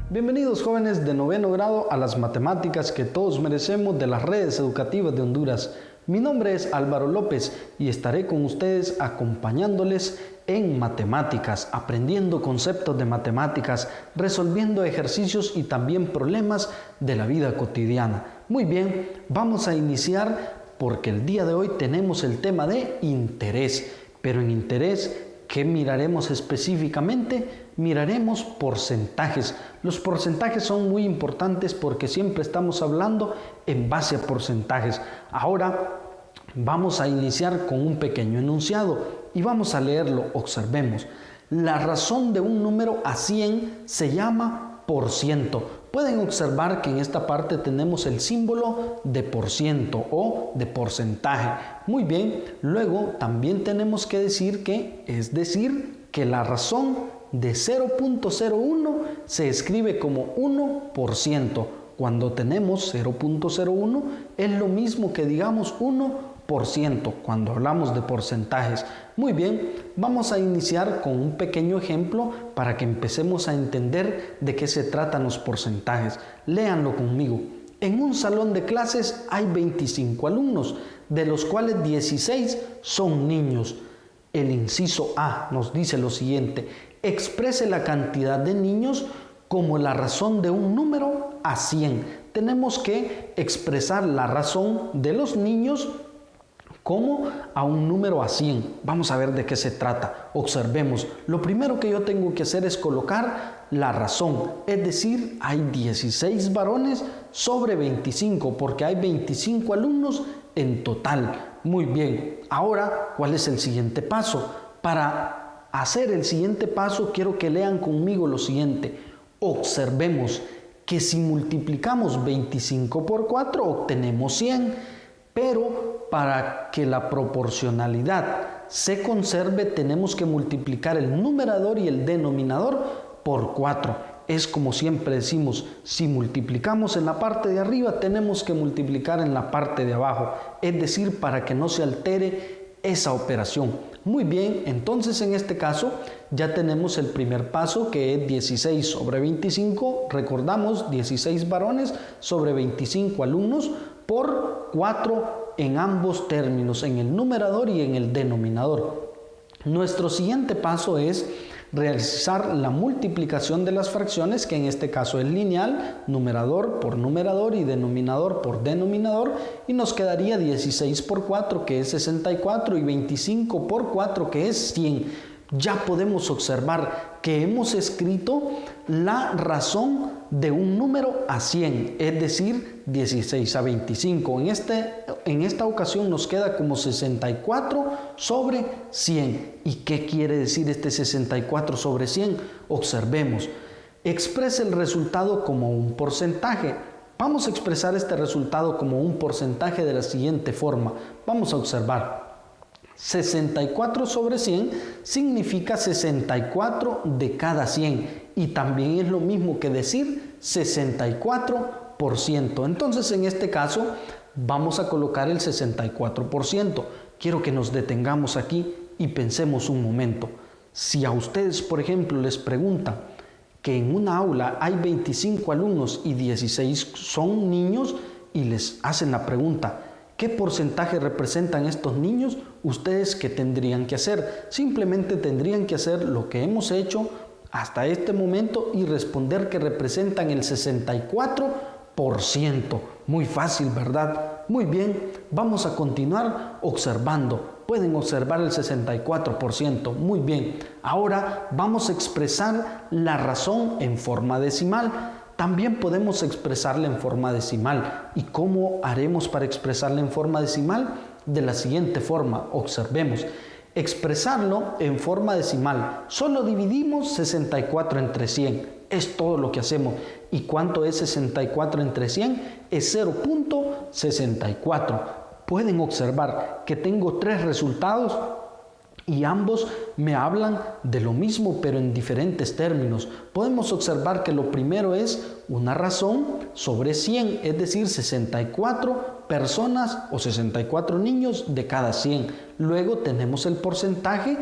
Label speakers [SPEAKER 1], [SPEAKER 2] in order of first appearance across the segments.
[SPEAKER 1] Bienvenidos jóvenes de noveno grado a las matemáticas que todos merecemos de las redes educativas de Honduras. Mi nombre es Álvaro López y estaré con ustedes acompañándoles en matemáticas, aprendiendo conceptos de matemáticas, resolviendo ejercicios y también problemas de la vida cotidiana. Muy bien, vamos a iniciar porque el día de hoy tenemos el tema de interés. Pero en interés, ¿qué miraremos específicamente? Miraremos porcentajes. Los porcentajes son muy importantes porque siempre estamos hablando en base a porcentajes. Ahora vamos a iniciar con un pequeño enunciado y vamos a leerlo. Observemos. La razón de un número a 100 se llama por ciento. Pueden observar que en esta parte tenemos el símbolo de por ciento o de porcentaje. Muy bien, luego también tenemos que decir que la razón de 0.01 se escribe como 1%. Cuando tenemos 0.01 es lo mismo que digamos 1% cuando hablamos de porcentajes. Muy bien, vamos a iniciar con un pequeño ejemplo para que empecemos a entender de qué se tratan los porcentajes. Léanlo conmigo. En un salón de clases hay 25 alumnos, de los cuales 16 son niños. El inciso A nos dice lo siguiente: exprese la cantidad de niños como la razón de un número a 100. Tenemos que expresar la razón de los niños como a un número a 100. Vamos a ver de qué se trata. Observemos. Lo primero que yo tengo que hacer es colocar la razón. Es decir, hay 16 varones sobre 25 porque hay 25 alumnos en total. Muy bien. Ahora, ¿cuál es el siguiente paso? Para hacer el siguiente paso, quiero que lean conmigo lo siguiente. Observemos que si multiplicamos 25 por 4, obtenemos 100. Pero para que la proporcionalidad se conserve, tenemos que multiplicar el numerador y el denominador por 4. Es como siempre decimos, si multiplicamos en la parte de arriba, tenemos que multiplicar en la parte de abajo. Es decir, para que no se altere esa operación. Muy bien, entonces en este caso ya tenemos el primer paso, que es 16 sobre 25. Recordamos, 16 varones sobre 25 alumnos por 4 en ambos términos, en el numerador y en el denominador. Nuestro siguiente paso es realizar la multiplicación de las fracciones, que en este caso es lineal, numerador por numerador y denominador por denominador, y nos quedaría 16 por 4, que es 64, y 25 por 4, que es 100. Ya podemos observar que hemos escrito la razón de un número a 100, es decir, 16 a 25. En esta ocasión nos queda como 64 sobre 100. ¿Y qué quiere decir este 64 sobre 100? Observemos. Expresa el resultado como un porcentaje. Vamos a expresar este resultado como un porcentaje de la siguiente forma. Vamos a observar. 64 sobre 100 significa 64 de cada 100 y también es lo mismo que decir 64%. Entonces en este caso vamos a colocar el 64%. Quiero que nos detengamos aquí y pensemos un momento. Si a ustedes, por ejemplo, les preguntan que en una aula hay 25 alumnos y 16 son niños y les hacen la pregunta: ¿qué porcentaje representan estos niños? ¿Ustedes qué tendrían que hacer? Simplemente tendrían que hacer lo que hemos hecho hasta este momento y responder que representan el 64%. Muy fácil, ¿verdad? Muy bien, vamos a continuar observando. Pueden observar el 64%. Muy bien, ahora vamos a expresar la razón en forma decimal. También podemos expresarla en forma decimal. ¿Y cómo haremos para expresarla en forma decimal? De la siguiente forma, observemos. Expresarlo en forma decimal. Solo dividimos 64 entre 100. Es todo lo que hacemos. ¿Y cuánto es 64 entre 100? Es 0.64. Pueden observar que tengo tres resultados y ambos me hablan de lo mismo, pero en diferentes términos. Podemos observar que lo primero es una razón sobre 100, es decir, 64 personas o 64 niños de cada 100. Luego tenemos el porcentaje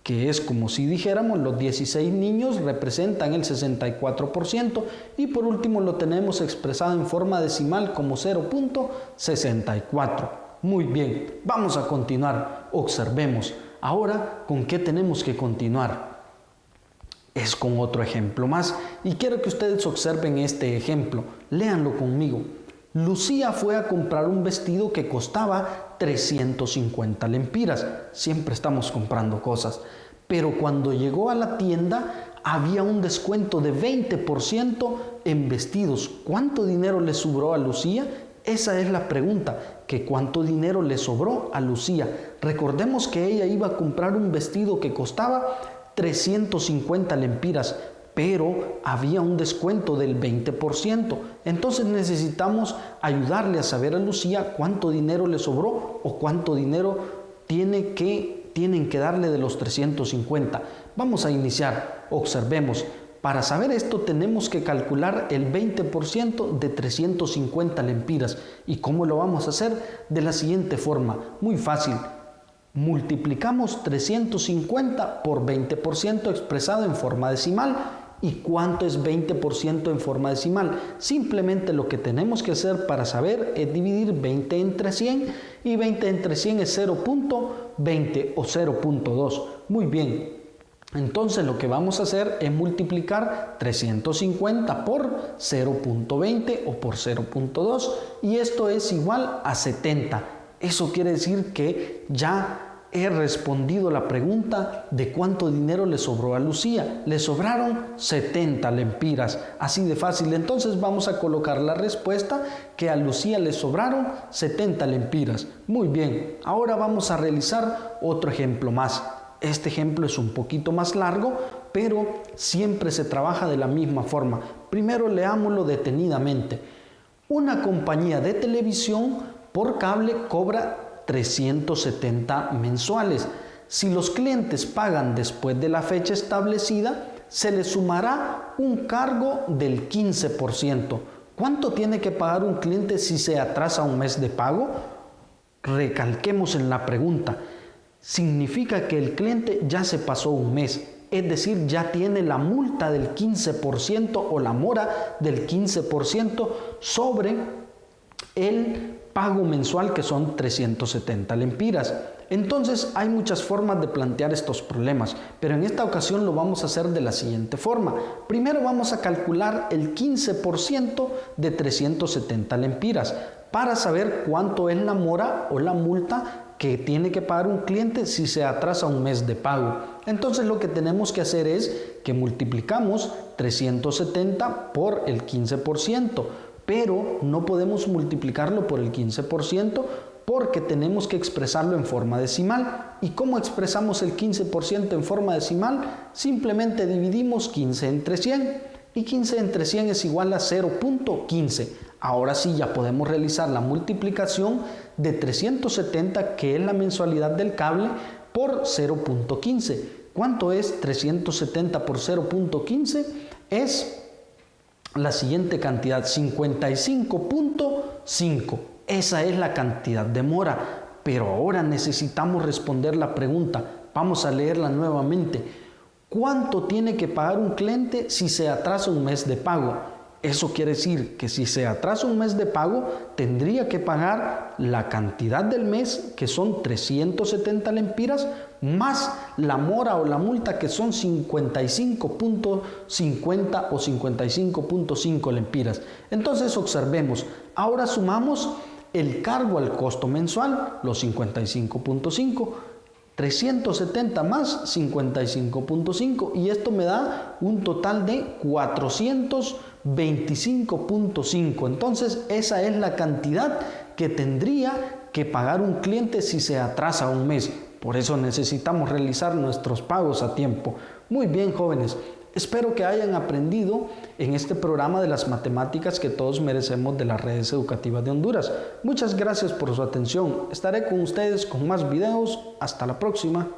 [SPEAKER 1] que es como si dijéramos los 16 niños representan el 64%, y por último lo tenemos expresado en forma decimal como 0.64. Muy bien, vamos a continuar. Observemos. Ahora, ¿con qué tenemos que continuar? Es con otro ejemplo más, y quiero que ustedes observen este ejemplo. Léanlo conmigo. Lucía fue a comprar un vestido que costaba 350 lempiras. Siempre estamos comprando cosas. Pero cuando llegó a la tienda había un descuento de 20% en vestidos. ¿Cuánto dinero le sobró a Lucía? Esa es la pregunta, que cuánto dinero le sobró a Lucía. Recordemos que ella iba a comprar un vestido que costaba 350 lempiras, pero había un descuento del 20%. Entonces necesitamos ayudarle a saber a Lucía cuánto dinero le sobró o cuánto dinero tienen que darle de los 350. Vamos a iniciar. Observemos. Para saber esto tenemos que calcular el 20% de 350 lempiras. ¿Y cómo lo vamos a hacer? De la siguiente forma. Muy fácil. Multiplicamos 350 por 20% expresado en forma decimal. ¿Y cuánto es 20% en forma decimal? Simplemente lo que tenemos que hacer para saber es dividir 20 entre 100, y 20 entre 100 es 0.20 o 0.2. Muy bien, entonces lo que vamos a hacer es multiplicar 350 por 0.20 o por 0.2, y esto es igual a 70. Eso quiere decir que ya he respondido la pregunta de cuánto dinero le sobró a Lucía. Le sobraron 70 lempiras, así de fácil. Entonces vamos a colocar la respuesta, que a Lucía le sobraron 70 lempiras. Muy bien, ahora vamos a realizar otro ejemplo más. Este ejemplo es un poquito más largo, pero siempre se trabaja de la misma forma. Primero leámoslo detenidamente. Una compañía de televisión por cable cobra 370 mensuales. Si los clientes pagan después de la fecha establecida, se les sumará un cargo del 15%. ¿Cuánto tiene que pagar un cliente si se atrasa un mes de pago? Recalquemos en la pregunta. Significa que el cliente ya se pasó un mes, es decir, ya tiene la multa del 15% o la mora del 15% sobre el pago mensual, que son 370 lempiras. Entonces hay muchas formas de plantear estos problemas, pero en esta ocasión lo vamos a hacer de la siguiente forma. Primero vamos a calcular el 15% de 370 lempiras para saber cuánto es la mora o la multa que tiene que pagar un cliente si se atrasa un mes de pago. Entonces lo que tenemos que hacer es que multiplicamos 370 por el 15%, pero no podemos multiplicarlo por el 15% porque tenemos que expresarlo en forma decimal. ¿Y cómo expresamos el 15% en forma decimal? Simplemente dividimos 15 entre 100, y 15 entre 100 es igual a 0.15. Ahora sí ya podemos realizar la multiplicación de 370, que es la mensualidad del cable, por 0.15. ¿Cuánto es 370 por 0.15? Es la siguiente cantidad, 55.5. Esa es la cantidad de mora. Pero ahora necesitamos responder la pregunta. Vamos a leerla nuevamente. ¿Cuánto tiene que pagar un cliente si se atrasa un mes de pago? Eso quiere decir que si se atrasa un mes de pago, tendría que pagar la cantidad del mes, que son 370 lempiras, más la mora o la multa, que son 55.50 o 55.5 lempiras. Entonces observemos, ahora sumamos el cargo al costo mensual, los 55.5, 370 más 55.5, y esto me da un total de 425.5. Entonces esa es la cantidad que tendría que pagar un cliente si se atrasa un mes. Por eso necesitamos realizar nuestros pagos a tiempo. Muy bien, jóvenes. Espero que hayan aprendido en este programa de las matemáticas que todos merecemos de las redes educativas de Honduras. Muchas gracias por su atención. Estaré con ustedes con más videos. Hasta la próxima.